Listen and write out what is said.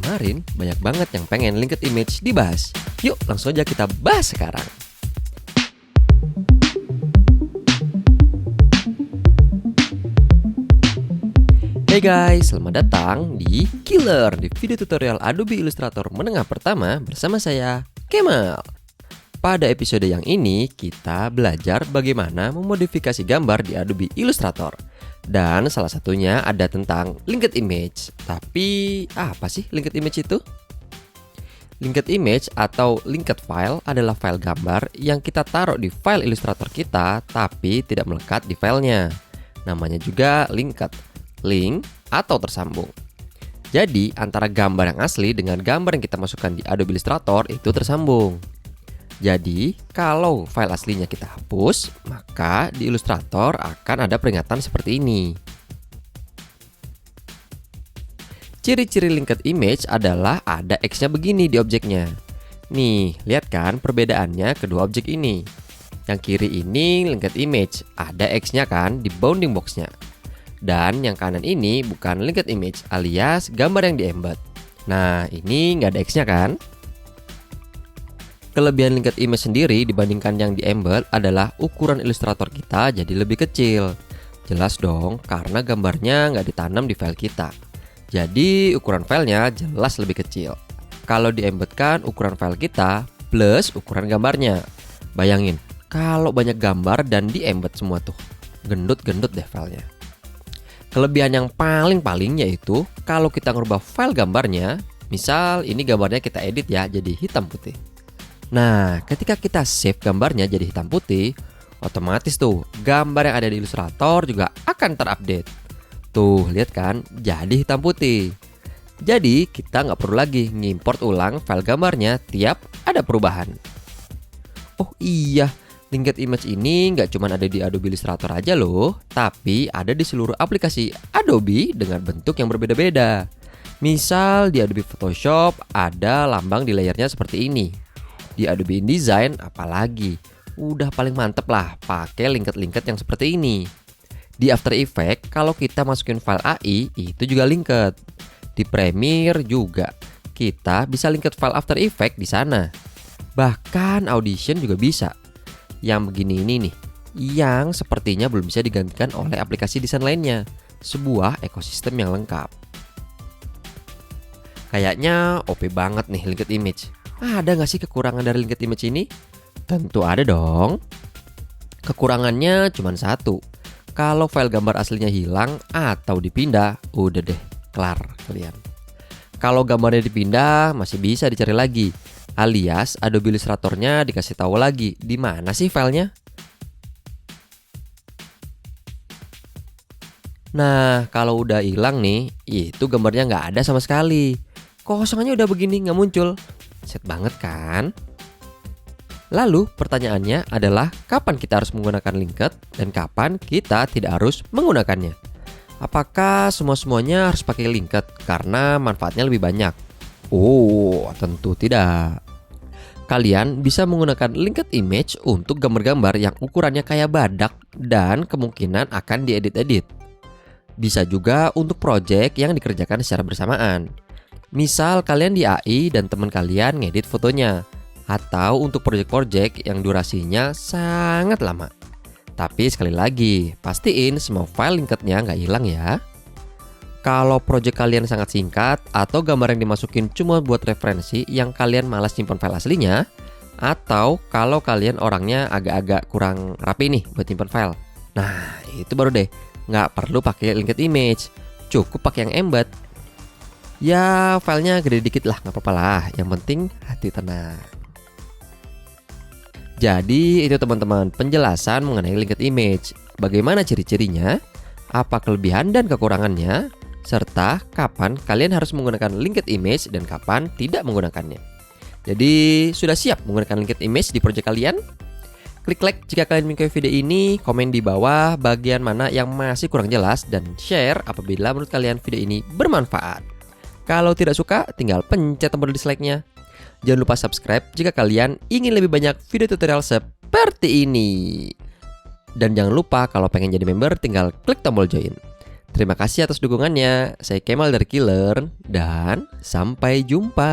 Kemarin banyak banget yang pengen linked image dibahas. Yuk langsung aja kita bahas sekarang. Hey guys, selamat datang di Killer, di video tutorial Adobe Illustrator menengah pertama bersama saya, Kemal. Pada episode yang ini, kita belajar bagaimana memodifikasi gambar di Adobe Illustrator. Dan salah satunya ada tentang linked image. Tapi apa sih linked image itu? Linked image atau linked file adalah file gambar yang kita taruh di file Illustrator kita tapi tidak melekat di filenya. Namanya juga linked, link atau tersambung. Jadi antara gambar yang asli dengan gambar yang kita masukkan di Adobe Illustrator itu tersambung. Jadi, kalau file aslinya kita hapus, maka di Illustrator akan ada peringatan seperti ini. Ciri-ciri linked image adalah ada X-nya begini di objeknya. Nih, lihat kan perbedaannya kedua objek ini. Yang kiri ini linked image, ada X-nya kan di bounding box-nya. Dan yang kanan ini bukan linked image alias gambar yang di-embed. Nah, ini nggak ada X-nya kan? Kelebihan linked image sendiri dibandingkan yang di-embed adalah ukuran Illustrator kita jadi lebih kecil. Jelas dong, karena gambarnya nggak ditanam di file kita. Jadi ukuran filenya jelas lebih kecil. Kalau di-embed kan ukuran file kita plus ukuran gambarnya. Bayangin, kalau banyak gambar dan di-embed semua tuh, gendut-gendut deh filenya. Kelebihan yang paling yaitu kalau kita ngerubah file gambarnya, misal ini gambarnya kita edit ya jadi hitam putih. Nah, ketika kita save gambarnya jadi hitam putih, otomatis tuh gambar yang ada di Illustrator juga akan terupdate. Tuh, lihat kan, jadi hitam putih. Jadi, kita nggak perlu lagi ngimport ulang file gambarnya tiap ada perubahan. Oh iya, linked image ini nggak cuma ada di Adobe Illustrator aja loh, tapi ada di seluruh aplikasi Adobe dengan bentuk yang berbeda-beda. Misal di Adobe Photoshop ada lambang di layernya seperti ini. Di Adobe InDesign apalagi, udah paling mantep lah pakai linked yang seperti ini. Di After Effects kalau kita masukin file AI itu juga linked. Di Premiere juga kita bisa linked file After Effects di sana. Bahkan Audition juga bisa. Yang begini ini nih, yang sepertinya belum bisa digantikan oleh aplikasi desain lainnya. Sebuah ekosistem yang lengkap. Kayaknya OP banget nih linked image. Ada nggak sih kekurangan dari linked image ini? Tentu ada dong. Kekurangannya cuma satu. Kalau file gambar aslinya hilang atau dipindah, udah deh, kelar kalian. Kalau gambarnya dipindah, masih bisa dicari lagi. Alias Adobe Illustrator-nya dikasih tahu lagi di mana sih filenya. Nah, kalau udah hilang nih, itu gambarnya nggak ada sama sekali. Kosongannya udah begini nggak muncul. Set banget kan? Lalu pertanyaannya adalah kapan kita harus menggunakan linked dan kapan kita tidak harus menggunakannya. Apakah semuanya harus pakai linked karena manfaatnya lebih banyak? Oh, tentu tidak. Kalian bisa menggunakan linked image untuk gambar-gambar yang ukurannya kayak badak dan kemungkinan akan diedit-edit. Bisa juga untuk project yang dikerjakan secara bersamaan. Misal kalian di AI dan teman kalian ngedit fotonya. Atau untuk project-project yang durasinya sangat lama. Tapi sekali lagi, pastiin semua file linked-nya nggak hilang ya. Kalau project kalian sangat singkat atau gambar yang dimasukin cuma buat referensi yang kalian malas simpan file aslinya, atau kalau kalian orangnya agak-agak kurang rapi nih buat simpan file. Nah, itu baru deh, nggak perlu pakai linked image, cukup pakai yang embed. Ya, filenya gede dikit lah, nggak apa-apa lah. Yang penting hati tenang. Jadi itu teman-teman penjelasan mengenai linked image. Bagaimana ciri-cirinya, apa kelebihan dan kekurangannya, serta kapan kalian harus menggunakan linked image dan kapan tidak menggunakannya. Jadi sudah siap menggunakan linked image di project kalian? Klik like jika kalian menyukai video ini, komen di bawah bagian mana yang masih kurang jelas, dan share apabila menurut kalian video ini bermanfaat. Kalau tidak suka, tinggal pencet tombol dislike-nya. Jangan lupa subscribe jika kalian ingin lebih banyak video tutorial seperti ini. Dan jangan lupa kalau pengen jadi member tinggal klik tombol join. Terima kasih atas dukungannya. Saya Kemal dari Killer dan sampai jumpa.